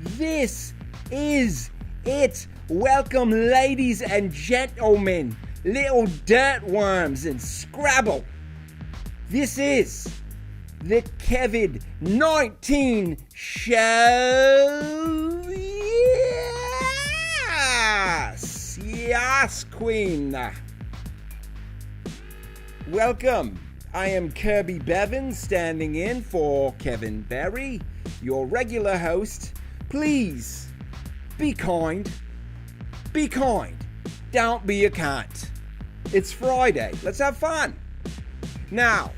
This is it. Welcome, ladies and gentlemen, little dirt worms and Scrabble. This is the KEVID19 Show. Yes, Queen. Welcome. I am Kirby Bevan, standing in for Kevin Berrey, your regular host. Please, be kind. Be kind. Don't be a cunt. It's Friday. Let's have fun. Now,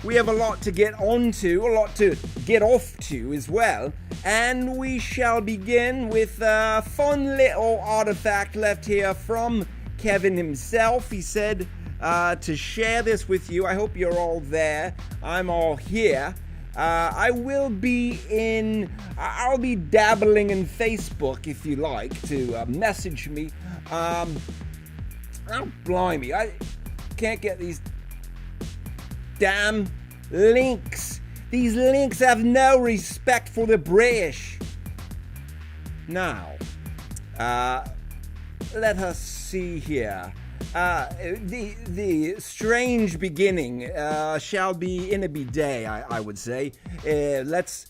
we have a lot to get onto, a lot to get off to as well. And we shall begin with a fun little artifact left here from Kevin himself. He said to share this with you. I hope you're all there. I'm all here. I'll be dabbling in Facebook if you like to message me. Oh, blimey, I can't get these damn links. These links have no respect for the British. Now, let us see here. The strange beginning shall be in a bidet, I would say. Let's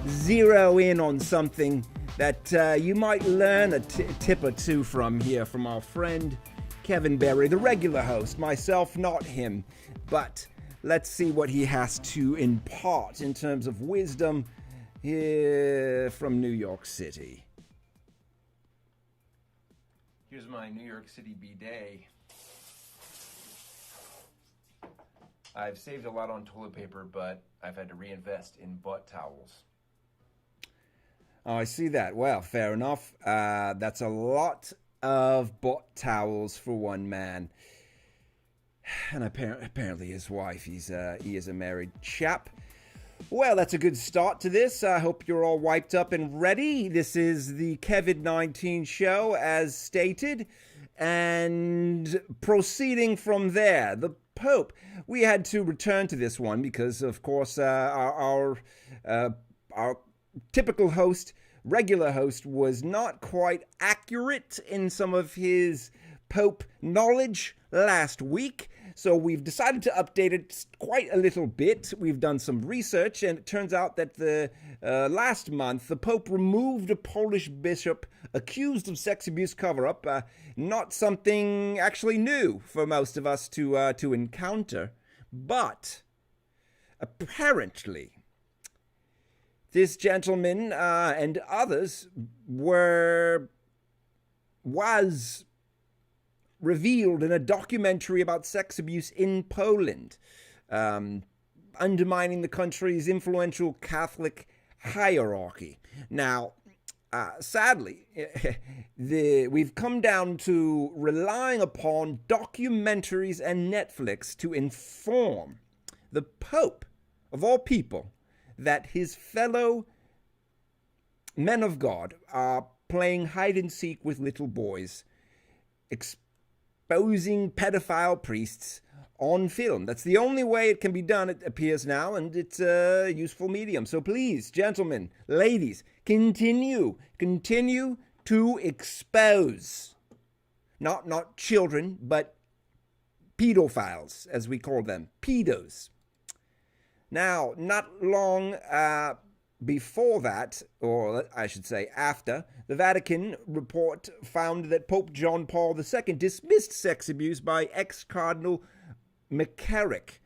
zero in on something that you might learn a tip or two from here from our friend Kevin Berrey, the regular host, myself, not him. But let's see what he has to impart in terms of wisdom here from New York City. Here's my New York City bidet. I've saved a lot on toilet paper, but I've had to reinvest in butt towels. Oh, I see that. Well, fair enough. That's a lot of butt towels for one man. And apparently his wife, he is a married chap. Well, that's a good start to this. I hope you're all wiped up and ready. This is the KEVID19 Show, as stated. And proceeding from there, the Pope. We had to return to this one because, of course, our typical host, regular host, was not quite accurate in some of his Pope knowledge last week. So we've decided to update it quite a little bit. We've done some research, and it turns out that last month, the Pope removed a Polish bishop accused of sex abuse cover-up. Not something actually new for most of us to encounter. But apparently, this gentleman and others was revealed in a documentary about sex abuse in Poland, undermining the country's influential Catholic hierarchy. Now, sadly, we've come down to relying upon documentaries and Netflix to inform the Pope, of all people, that his fellow men of God are playing hide and seek with little boys, exposing pedophile priests on film. That's the only way it can be done, it appears now, and it's a useful medium. So please, gentlemen, ladies, continue to expose not children, but pedophiles, as we call them, pedos. Now, not long before that, or I should say after, the Vatican report found that Pope John Paul II dismissed sex abuse by ex-Cardinal McCarrick.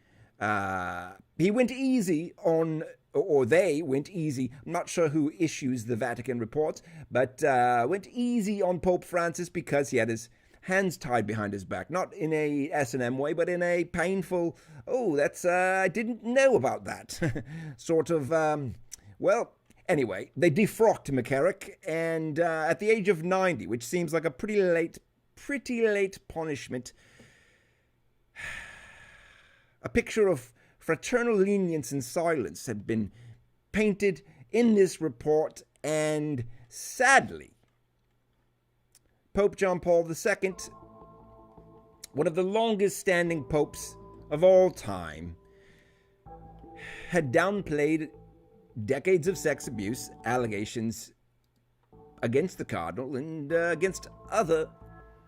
He went easy on, or they went easy, I'm not sure who issues the Vatican reports, but went easy on Pope Francis because he had his hands tied behind his back. Not in a S&M way, but in a painful, I didn't know about that sort of, well, anyway, they defrocked McCarrick, and at the age of 90, which seems like a pretty late punishment, a picture of fraternal lenience and silence had been painted in this report, and sadly, Pope John Paul II, one of the longest-standing popes of all time, had downplayed decades of sex abuse allegations against the cardinal and against other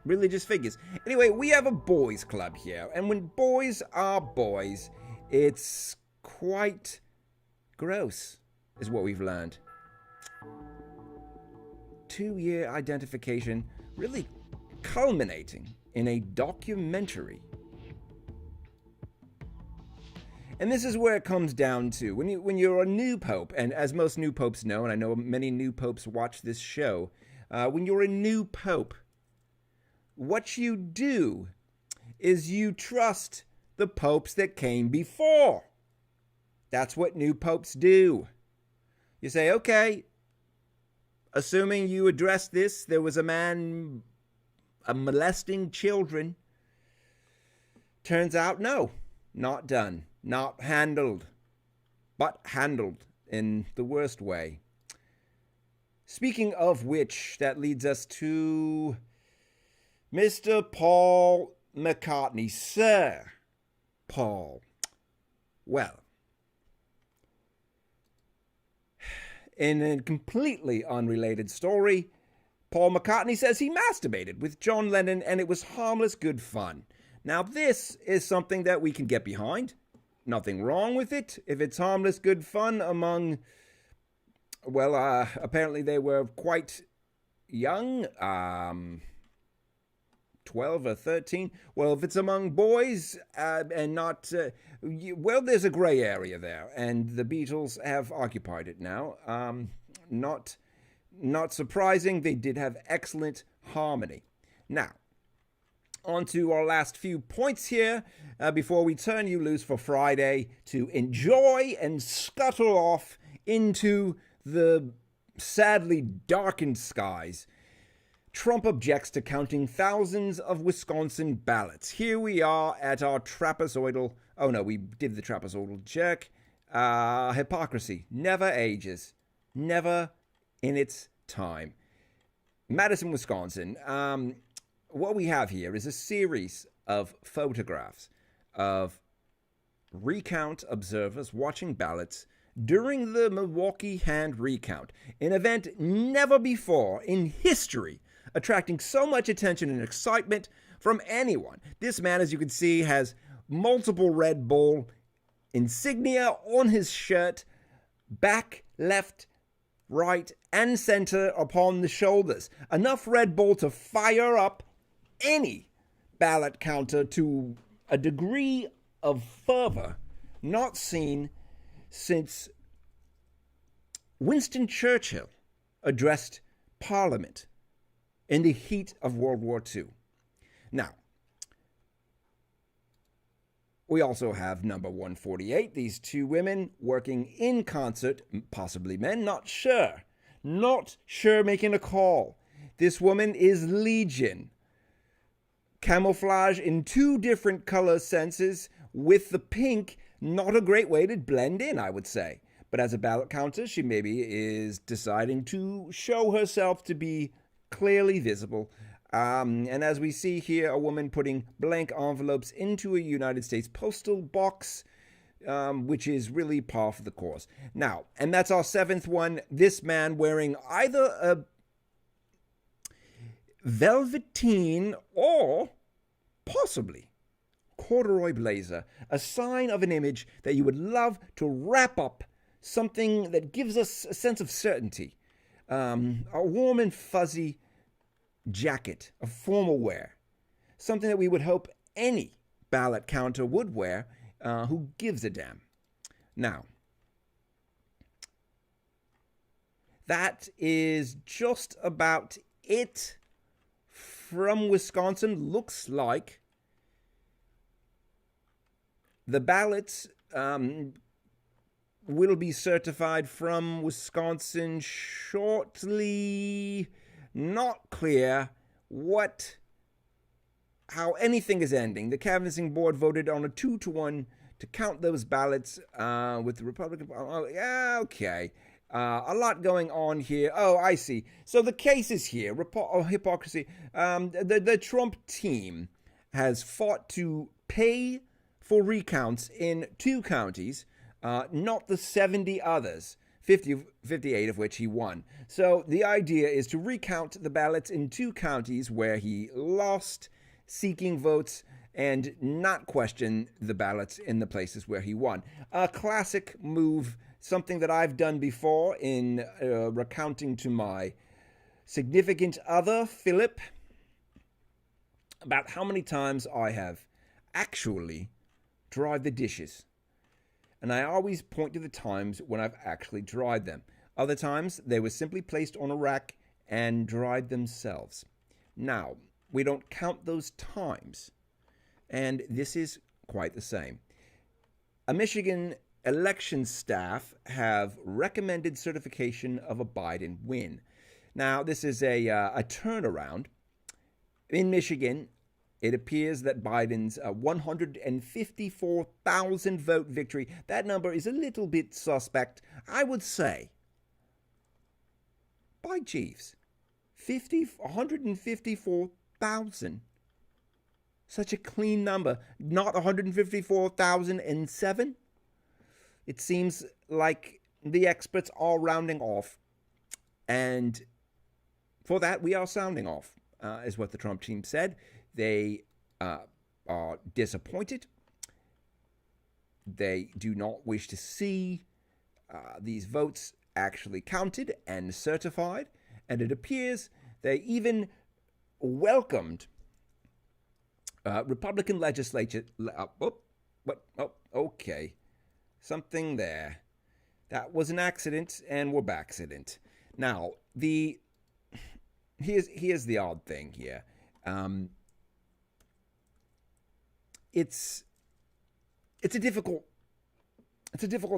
religious figures. Anyway, we have a boys' club here, and when boys are boys, it's quite gross, is what we've learned. 2-year identification really culminating in a documentary. And this is where it comes down to when you're a new pope, and as most new popes know, and I know many new popes watch this show, when you're a new pope, what you do is you trust the popes that came before. That's what new popes do. You say, okay, assuming you address this, there was a man molesting children. Turns out, no, not done, not handled, but handled in the worst way. Speaking of which, that leads us to Mr. Paul McCartney. Sir Paul. Well, in a completely unrelated story, Paul McCartney says he masturbated with John Lennon and it was harmless good fun. Now, this is something that we can get behind. Nothing wrong with it. If it's harmless good fun among, well, apparently they were quite young, 12 or 13. Well, if it's among boys and not, well, there's a gray area there, and the Beatles have occupied it now. Not surprising, they did have excellent harmony. Now, on to our last few points here before we turn you loose for Friday to enjoy and scuttle off into the sadly darkened skies. Trump objects to counting thousands of Wisconsin ballots. Here we are at our trapezoidal... Oh, no, we did the trapezoidal jerk. Hypocrisy never ages. Never in its time. Madison, Wisconsin. What we have here is a series of photographs of recount observers watching ballots during the Milwaukee hand recount, an event never before in history attracting so much attention and excitement from anyone. This man, as you can see, has multiple Red Bull insignia on his shirt, back, left, right, and center upon the shoulders. Enough Red Bull to fire up any ballot counter to a degree of fervor not seen since Winston Churchill addressed Parliament in the heat of World War II. Now, we also have number 148, these two women working in concert, possibly men, not sure, making a call. This woman is Legion. Camouflage in two different color senses, with the pink not a great way to blend in, I would say. But as a ballot counter, she maybe is deciding to show herself to be clearly visible. And as we see here, a woman putting blank envelopes into a United States postal box, which is really par for the course. Now, and that's our seventh one. This man wearing either a velveteen or possibly corduroy blazer, a sign of an image that you would love to wrap up something that gives us a sense of certainty. A warm and fuzzy jacket of formal wear, something that we would hope any ballot counter would wear who gives a damn. Now, that is just about it from Wisconsin. Looks like the ballots will be certified from Wisconsin shortly. Not clear how anything is ending. The canvassing board voted on a 2-1 to count those ballots with the Republican. Yeah, okay. A lot going on here. Oh, I see. So the case is here. Hypocrisy. The Trump team has fought to pay for recounts in 2 counties, not the 70 others 58 of which he won. So the idea is to recount the ballots in 2 counties where he lost, seeking votes, and not question the ballots in the places where he won. A classic move, something that I've done before in recounting to my significant other, Philip, about how many times I have actually dried the dishes. And I always point to the times when I've actually dried them. Other times, they were simply placed on a rack and dried themselves. Now, we don't count those times, and this is quite the same. A Michigan election staff have recommended certification of a Biden win. Now, this is a turnaround. In Michigan, it appears that Biden's 154,000 vote victory, that number is a little bit suspect, I would say. By Jeeves, 154,000. Such a clean number, not 154,007. It seems like the experts are rounding off, and for that we are sounding off, is what the Trump team said. They are disappointed. They do not wish to see these votes actually counted and certified, and it appears they even welcomed Republican legislature. Okay, something there. That was an accident, and we're backsident. Now, here's the odd thing here. It's a difficult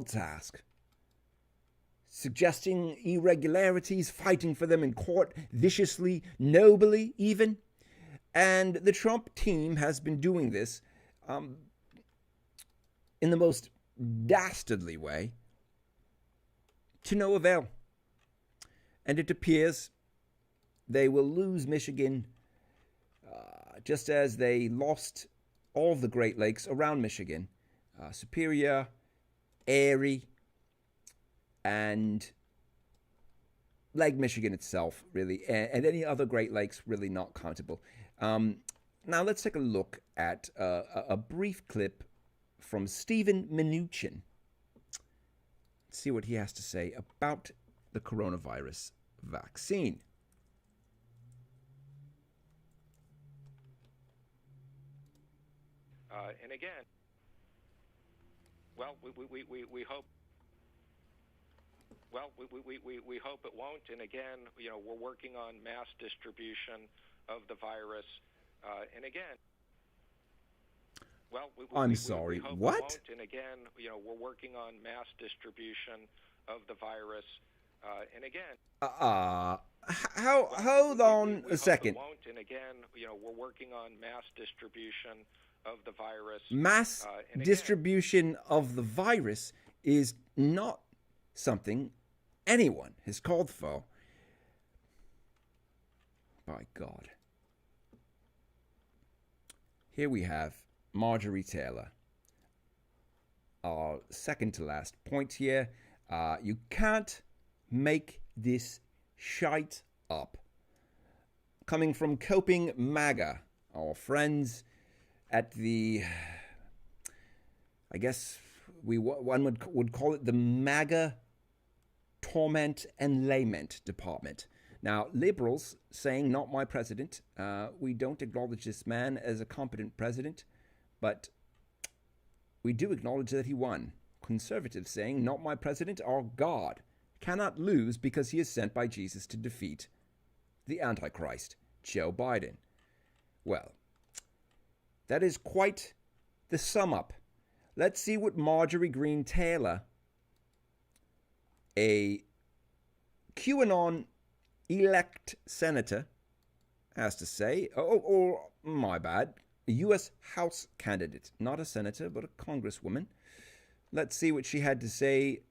task. Suggesting irregularities, fighting for them in court, viciously, nobly even. And the Trump team has been doing this in the most dastardly way to no avail. And it appears they will lose Michigan just as they lost all of the Great Lakes around Michigan. Superior, Erie, and Lake Michigan itself, really, and any other Great Lakes really not countable. Now let's take a look at a brief clip from Stephen Mnuchin. Let's see what he has to say about the coronavirus vaccine. And again, well, we hope. Well, we hope it won't. And again, we're working on mass distribution of the virus. And again, well, I'm sorry. We hope what? It won't. And again, we're working on mass distribution of the virus. And again. Hold on a second. Hope it won't. And again, we're working on mass distribution of the virus. Mass distribution of the virus is not something anyone has called for. By God. Here we have Marjorie Taylor. Our second to last point here. You can't make this shite up. Coming from Coping MAGA, our friends at the, I guess one would call it the MAGA Torment and Lament Department. Now, liberals saying, not my president. We don't acknowledge this man as a competent president, but we do acknowledge that he won. Conservatives saying, not my president, our God cannot lose because he is sent by Jesus to defeat the Antichrist, Joe Biden. Well, that is quite the sum up. Let's see what Marjorie Greene Taylor, a QAnon elect senator, has to say. Or my bad, a U.S. House candidate, not a senator, but a congresswoman. Let's see what she had to say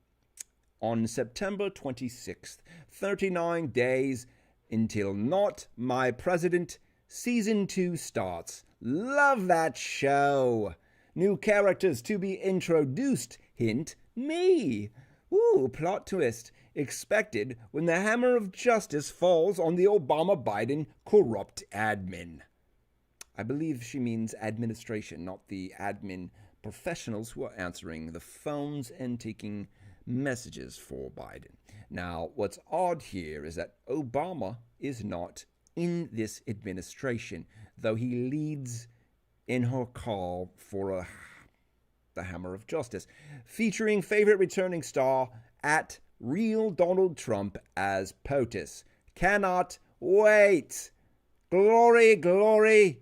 on September 26th. 39 days until Not My President Season 2 starts. Love that show. New characters to be introduced. Hint, me. Ooh, plot twist. Expected when the hammer of justice falls on the Obama-Biden corrupt admin. I believe she means administration, not the admin professionals who are answering the phones and taking messages for Biden. Now, what's odd here is that Obama is not in this administration, though he leads in her call for the hammer of justice, featuring favorite returning star at Real Donald Trump as POTUS. Cannot wait. Glory, glory,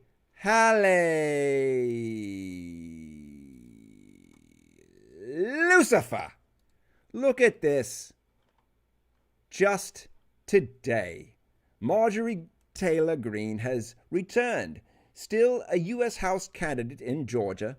Lucifer. Look at this. Just today, Marjorie Taylor Greene has returned, still a U.S. House candidate in Georgia,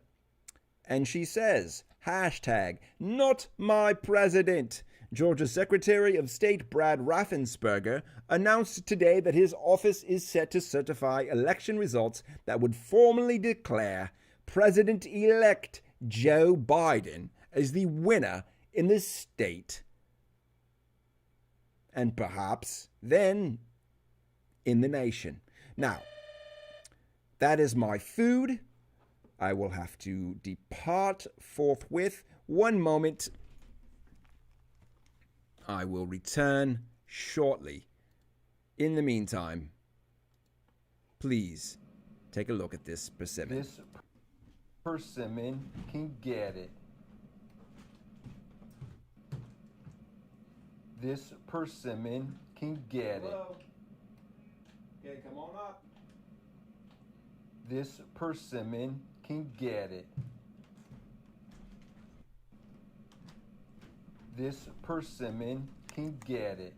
and she says, hashtag, not my president. Georgia Secretary of State Brad Raffensperger announced today that his office is set to certify election results that would formally declare President-elect Joe Biden as the winner in the state, and perhaps then in the nation. Now, that is my food. I will have to depart forthwith. One moment. I will return shortly. In the meantime, please take a look at this persimmon. This persimmon can get it. This persimmon can get it. Okay, come on up. This persimmon can get it. This persimmon can get it.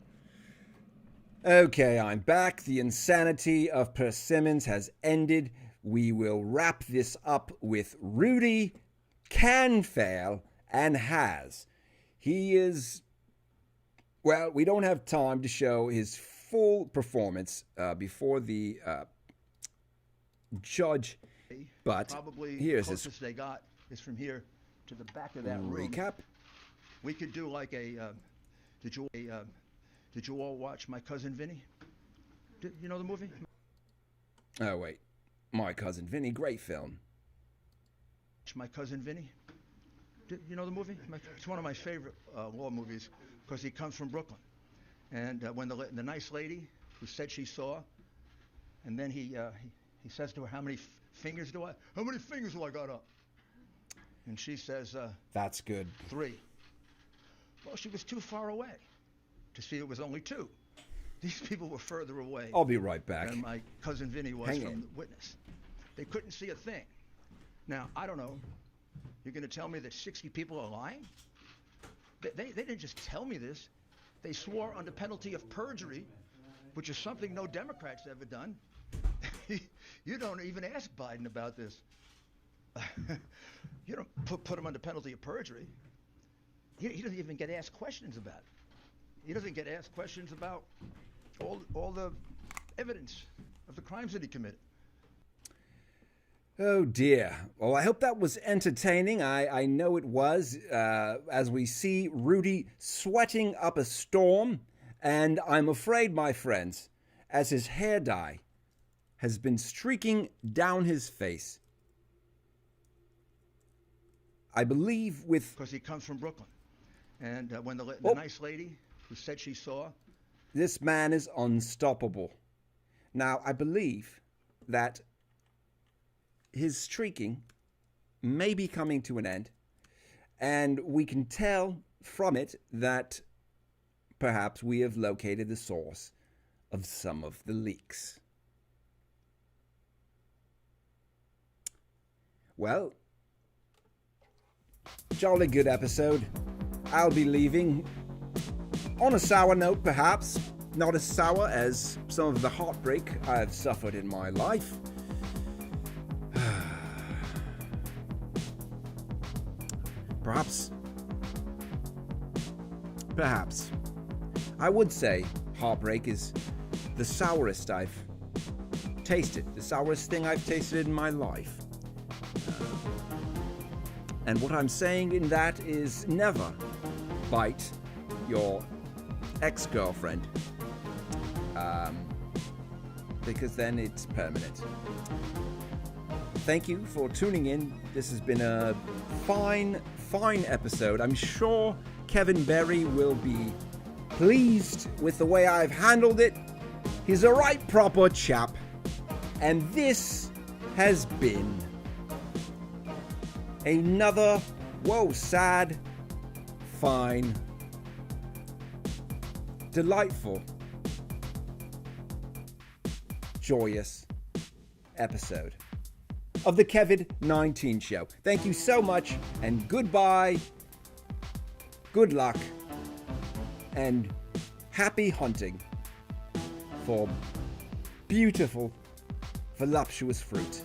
Okay, I'm back. The insanity of persimmons has ended. We will wrap this up with Rudy can fail and has. He is, well, we don't have time to show his full performance before the judge, but probably here's the his closest they got is from here to the back of that room. recap. We could do like a. Did you all watch My Cousin Vinny? You know the movie? Oh wait, My Cousin Vinny, great film. My Cousin Vinny. You know the movie? It's one of my favorite war movies because he comes from Brooklyn, and when the nice lady who said she saw, and then he says to her, "How many fingers do I got up?" And she says, That's good. 3. Well, she was too far away to see it was only 2. These people were further away I'll be right back. than my cousin Vinny was Hang from on. the witness. They couldn't see a thing. Now, I don't know. You're going to tell me that 60 people are lying? They didn't just tell me this. They swore under penalty of perjury, which is something no Democrat's ever done. You don't even ask Biden about this. You don't put him under penalty of perjury. He doesn't even get asked questions about it. He doesn't get asked questions about all the evidence of the crimes that he committed. Oh dear. Well, I hope that was entertaining. I know it was, as we see Rudy sweating up a storm. And I'm afraid, my friends, as his hair dye has been streaking down his face, I believe with... Because he comes from Brooklyn. And when the nice lady who said she saw... This man is unstoppable. Now, I believe that his streaking may be coming to an end, and we can tell from it that perhaps we have located the source of some of the leaks. Well, jolly good episode. I'll be leaving on a sour note, perhaps. Not as sour as some of the heartbreak I've suffered in my life. Perhaps. I would say heartbreak is the sourest I've tasted, the sourest thing I've tasted in my life. And what I'm saying in that is never, bite your ex-girlfriend, because then it's permanent. Thank you for tuning in. This has been a fine episode. I'm sure Kevin Berrey will be pleased with the way I've handled it. He's a right proper chap. And this has been another, sad, fine, delightful, joyous episode of the KEVID19 Show. Thank you so much, and goodbye, good luck, and happy hunting for beautiful, voluptuous fruit.